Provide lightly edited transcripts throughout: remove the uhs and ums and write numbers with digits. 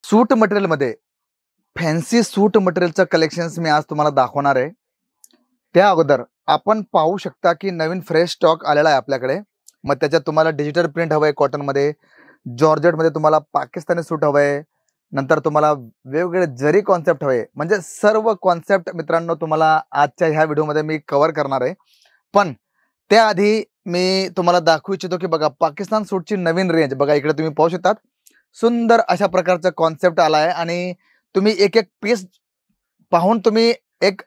सूट मटेरियलमध्ये फॅन्सी सूट मटेरियलचं कलेक्शन्स मी आज तुम्हाला दाखवणार आहे। त्या अगोदर आपण पाहू शकता की नवीन फ्रेश स्टॉक आलेला आहे आपल्याकडे। मग त्याच्यात तुम्हाला डिजिटल प्रिंट हवंय कॉटनमध्ये, जॉर्जेटमध्ये तुम्हाला पाकिस्तानी सूट हवंय, नंतर तुम्हाला वेगवेगळे जरी कॉन्सेप्ट हवे, म्हणजे सर्व कॉन्सेप्ट मित्रांनो तुम्हाला आजच्या ह्या व्हिडिओमध्ये मी कव्हर करणार आहे। पण त्याआधी मी तुम्हाला दाखवू इच्छितो की बघा पाकिस्तान सूटची नवीन रेंज बघा, इकडे तुम्ही पाहू शकता सुंदर अशा प्रकारचा कॉन्सेप्ट आला आहे आणि तुम्ही एक एक पीस पाहून तुम्ही एक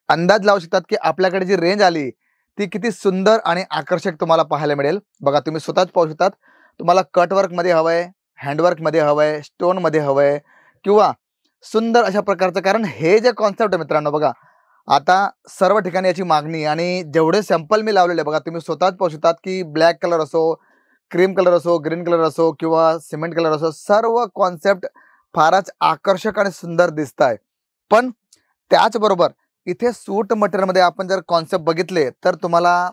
अंदाज लावू शकतात की आपल्याकडे जी रेंज आली ती किती सुंदर आणि आकर्षक तुम्हाला पाहायला मिळेल। बघा तुम्ही स्वतःच पाहू शकतात, तुम्हाला कटवर्क मध्ये हवंय, हँडवर्क मध्ये हवंय, स्टोन मध्ये हवंय किंवा सुंदर अशा प्रकारचं, कारण हे जे कॉन्सेप्ट आहे मित्रांनो बघा आता सर्व ठिकाणी याची मागणी आणि जेवढे सॅम्पल मी लावलेले बघा तुम्ही स्वतःच पाहू शकतात की ब्लॅक कलर असो, क्रीम कलर असो, ग्रीन कलर असो किंवा सिमेंट कलर असो, सर्व कॉन्सेप्ट फारच आकर्षक आणि सुंदर दिसत आहे। पण त्याचबरोबर इथे सूट मटेरियलमध्ये आपण जर कॉन्सेप्ट बघितले तर तुम्हाला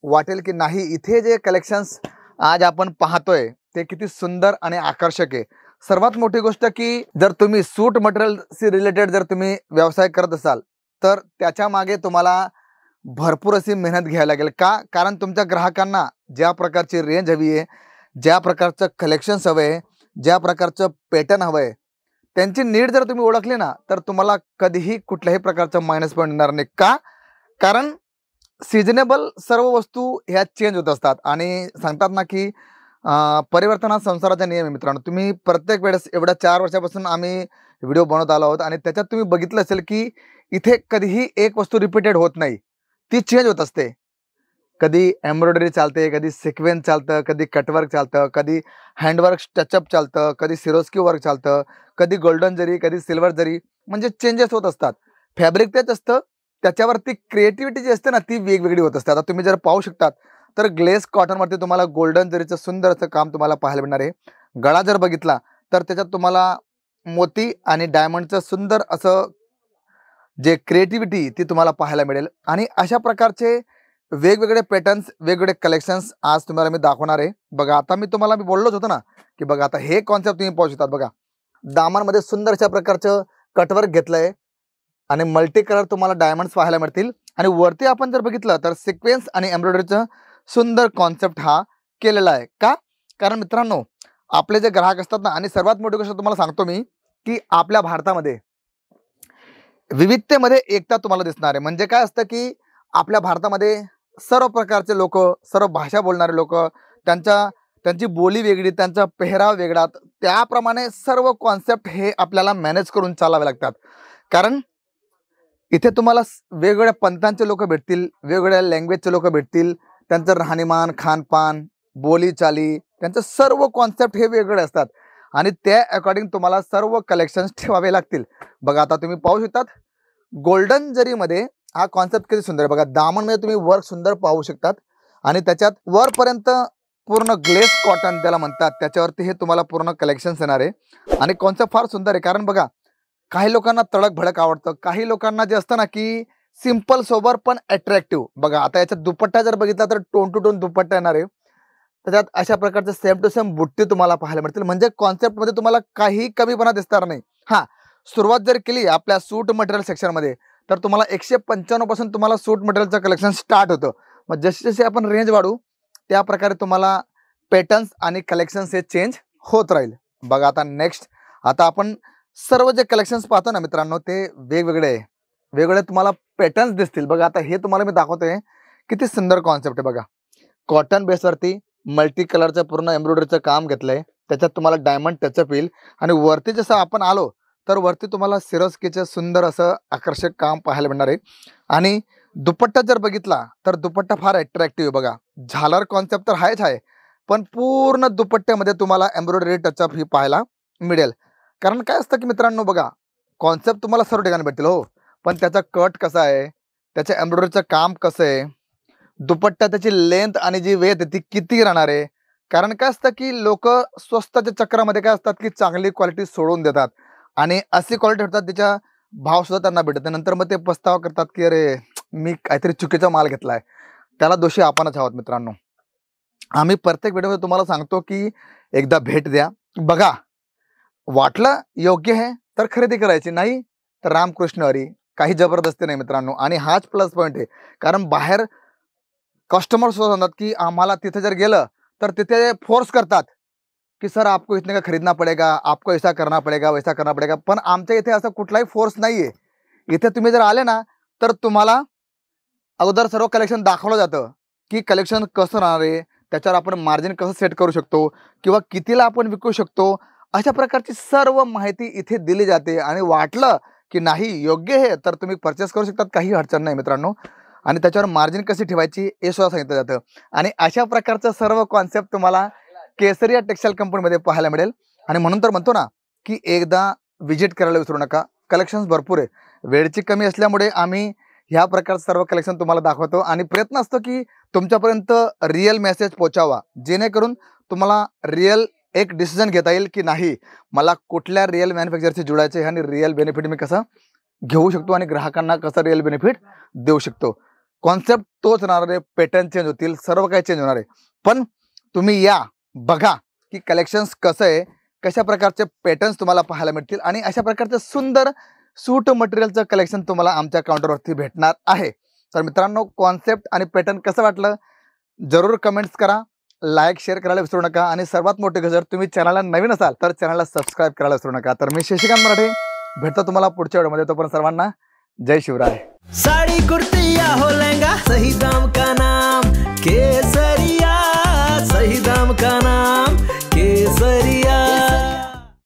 वाटेल की नाही, इथे जे कलेक्शन्स आज आपण पाहतोय ते किती सुंदर आणि आकर्षक आहे। सर्वात मोठी गोष्ट की जर तुम्ही सूट मटेरियलशी रिलेटेड जर तुम्ही व्यवसाय करत असाल तर त्याच्या मागे तुम्हाला भरपूर अशी मेहनत घ्यायला लागेल। का? कारण तुमच्या ग्राहकांना ज्या प्रकारची रेंज हवी आहे, ज्या प्रकारचं कलेक्शन्स हवंय, ज्या प्रकारचं पॅटर्न हवंय, त्यांची नीड जर तुम्ही ओळखली ना तर तुम्हाला कधीही कुठल्याही प्रकारचं मायनस पॉईंट येणार नाही। का? कारण सिजनेबल सर्व वस्तू ह्या चेंज होत असतात आणि सांगतात ना की परिवर्तन हा संसाराचा नियम आहे। मित्रांनो तुम्ही प्रत्येक वेळेस एवढ्या 4 वर्षापासून आम्ही व्हिडिओ बनवत आलो आहोत आणि त्याच्यात तुम्ही बघितलं असेल की इथे कधीही एक वस्तू रिपीटेड होत नाही, ती चेंज होत असते। कधी एम्ब्रॉयडरी चालते, कधी सिक्वेन्स चालतं, कधी कटवर्क चालतं, कधी हँडवर्क टचअप चालतं, कधी सिरोस्की वर्क चालतं, कधी गोल्डन जरी, कधी सिल्वर जरी, म्हणजे चेंजेस होत असतात। फॅब्रिक तेच असतं, त्याच्यावरती क्रिएटिव्हिटी जी असते ना ती वेगवेगळी होत असते। आता तुम्ही जर पाहू शकतात तर ग्लेस कॉटनवरती तुम्हाला गोल्डन जरीचं सुंदर असं काम तुम्हाला पाहायला मिळणार आहे। गळा जर बघितला तर त्याच्यात तुम्हाला मोती आणि डायमंडचं सुंदर असं जे क्रिएटिव्हिटी ती तुम्हाला पाहायला मिळेल आणि अशा प्रकारचे वेगवेगळे पॅटर्न्स, वेगवेगळे कलेक्शन्स आज तुम्हाला मी दाखवणार आहे। बघा आता मी तुम्हाला बोललोच होतो ना की बघा आता हे कॉन्सेप्ट तुम्ही पाहू शकतात। बघा दामनमध्ये सुंदर अशा प्रकारचं कटवर्क घेतलंय आणि मल्टी कलर तुम्हाला डायमंड्स पाहायला मिळतील आणि वरती आपण जर बघितलं तर सिक्वेन्स आणि एम्ब्रॉयडरीचं सुंदर कॉन्सेप्ट हा केलेला आहे। का? कारण मित्रांनो आपले जे ग्राहक असतात ना, आणि सर्वात मोठी गोष्ट तुम्हाला सांगतो मी की आपल्या भारतामध्ये विविधतेमध्ये एकता तुम्हाला दिसणार आहे। म्हणजे काय असतं की आपल्या भारतामध्ये सर्व प्रकारचे लोक, सर्व भाषा बोलणारे लोक, त्यांची बोली वेगळी, त्यांचा पेहराव वेगळा, त्याप्रमाणे सर्व कॉन्सेप्ट हे आपल्याला मॅनेज करून चालावे लागतात। कारण इथे तुम्हाला वेगवेगळ्या पंथांचे लोक भेटतील, वेगवेगळ्या लँग्वेजचे लोक भेटतील, त्यांचं राहणीमान, खानपान, बोलीचाली, त्यांचं सर्व कॉन्सेप्ट हे वेगळे असतात आणि त्या अकॉर्डिंग तुम्हाला सर्व कलेक्शन्स ठेवावे लागतील। बघा आता तुम्ही पाहू शकतात गोल्डन जरीमध्ये हा कॉन्सेप्ट किती सुंदर आहे। बघा दामनमध्ये तुम्ही वर्क सुंदर पाहू शकतात आणि त्याच्यात वरपर्यंत पूर्ण ग्लेस कॉटन त्याला म्हणतात, त्याच्यावरती हे तुम्हाला पूर्ण कलेक्शन्स येणार आहे आणि कॉन्सेप्ट फार सुंदर आहे। कारण बघा काही लोकांना तडक भडक आवडतं, काही लोकांना जे असतं ना की सिंपल सोबर पण अट्रॅक्टिव्ह। बघा आता याच्यात दुपट्टा जर बघितला तर टोन टू टोन दुपट्टा येणार आहे, त्याच्यात अशा प्रकारचे सेम टू सेम बुट्टी तुम्हाला पाहायला मिळतील। म्हणजे कॉन्सेप्टमध्ये तुम्हाला काही कमीपणा दिसणार नाही। हा, सुरुवात जर केली आपल्या सूट मटेरियल सेक्शनमध्ये तर तुम्हाला 195 पासून तुम्हाला सूट मटेरियलचं कलेक्शन स्टार्ट होतं। मग जसे जसे आपण रेंज वाढू त्या प्रकारे तुम्हाला पॅटर्न्स आणि कलेक्शन्स हे चेंज होत राहील। बघा आता नेक्स्ट, आता आपण सर्व जे कलेक्शन्स पाहतो ना मित्रांनो ते वेगवेगळे तुम्हाला पॅटर्न्स दिसतील। बघा आता हे तुम्हाला मी दाखवतोय, किती सुंदर कॉन्सेप्ट आहे। बघा कॉटन बेसवरती मल्टी कलरचं पूर्ण एम्ब्रॉयडरीचं काम घेतलंय, त्याच्यात तुम्हाला डायमंड टचअप येईल आणि वरती जसं आपण आलो तर वरती तुम्हाला सिरोस्कीचं सुंदर असं आकर्षक काम पाहायला मिळणार आहे आणि दुपट्टा जर बघितला तर दुपट्टा फार अट्रॅक्टिव्ह आहे। बघा झालर कॉन्सेप्ट तर आहेच आहे, पण पूर्ण दुपट्ट्यामध्ये तुम्हाला एम्ब्रॉयडरी टचअप ही पाहायला मिळेल। कारण काय असतं की मित्रांनो बघा कॉन्सेप्ट तुम्हाला सर्व ठिकाणी भेटतील हो, पण त्याचा कट कसा आहे, त्याच्या एम्ब्रॉयडरीचं काम कसं आहे, दुपट्टा त्याची लेंथ आणि जी वेथ ती किती राहणार आहे। कारण काय असतं की लोक स्वस्ताच्या चक्रामध्ये काय असतात की चांगली क्वालिटी सोडून देतात आणि अशी क्वालिटी ठेवतात त्याच्या भाव सुद्धा त्यांना भेटत नाही, नंतर मग ते पस्तावा करतात की अरे मी काहीतरी चुकीचा माल घेतलाय। त्याला दोषी आपणच आहोत मित्रांनो। आम्ही प्रत्येक व्हिडिओमध्ये तुम्हाला सांगतो की एकदा भेट द्या, बघा वाटलं योग्य आहे तर खरेदी करायची, नाही तर रामकृष्ण हरी. काही जबरदस्ती नाही मित्रांनो. आणि हाच प्लस पॉईंट आहे, कारण बाहेर कस्टमर सुद्धा म्हणतात की आम्हाला तिथे जर गेलं तर तिथे फोर्स करतात की सर आपको इतने का खरीदना पड़ेगा, आपको ऐसा करना पड़ेगा, वैसा करना पड़ेगा. पण आमच्या इथे असं कुठलाही फोर्स नाहीये. इथे तुम्ही जर आले ना तर तुम्हाला अगोदर सर्व कलेक्शन दाखवलं जातं की कलेक्शन कसं राहणार आहे, त्याच्यावर आपण मार्जिन कसं सेट करू शकतो किंवा कितीला आपण विकू शकतो, अशा प्रकारची सर्व माहिती इथे दिली जाते. आणि वाटलं की नाही योग्य आहे तर तुम्ही परचेस करू शकतात, काही अडचण नाही मित्रांनो. आणि त्याच्यावर मार्जिन कशी ठेवायची हे सुद्धा सांगितलं जातं. आणि अशा प्रकारचं सर्व कॉन्सेप्ट तुम्हाला केसरिया टेक्सटाईल कंपनीमध्ये पाहायला मिळेल. आणि म्हणून तर म्हणतो ना की एकदा विजिट करायला विसरू नका. कलेक्शन्स भरपूर आहे. वेळची कमी असल्यामुळे आम्ही ह्या प्रकारचं सर्व कलेक्शन तुम्हाला दाखवतो आणि प्रयत्न असतो की तुमच्यापर्यंत रिअल मेसेज पोहोचावा, जेणेकरून तुम्हाला रिअल एक डिसिजन घेता येईल की नाही मला कुठल्या रिअल मॅन्युफॅक्चरशी जुळायचं आहे आणि रिअल बेनिफिट मी कसं घेऊ शकतो आणि ग्राहकांना कसं रिअल बेनिफिट देऊ शकतो. कॉन्सेप्ट तोच राहणार आहे. पॅटर्न चेंज होतील, सर्व काही चेंज होणार आहे. पण तुम्ही या, बघा की कलेक्शन्स कसं आहे, कशा प्रकारचे पॅटर्न्स तुम्हाला पाहायला मिळतील आणि अशा प्रकारचं सुंदर सूट मटेरियलचं कलेक्शन तुम्हाला आमच्या काउंटरवरती भेटणार आहे. तर मित्रांनो, कॉन्सेप्ट आणि पॅटर्न कसं वाटलं जरूर कमेंट्स करा, लाईक शेअर करायला विसरू नका. आणि सर्वात मोठी गोष्ट, जर तुम्ही चॅनलला नवीन असाल तर चॅनलला सबस्क्राईब करायला विसरू नका. तर मी शशिकांत मराठे भेटतो तुम्हाला पुढच्या व्हिडिओमध्ये. तोपर्यंत सर्वांना जय शिवराय. साड़ी कुर्ती या हो लहंगा, सही दाम का नाम केसर.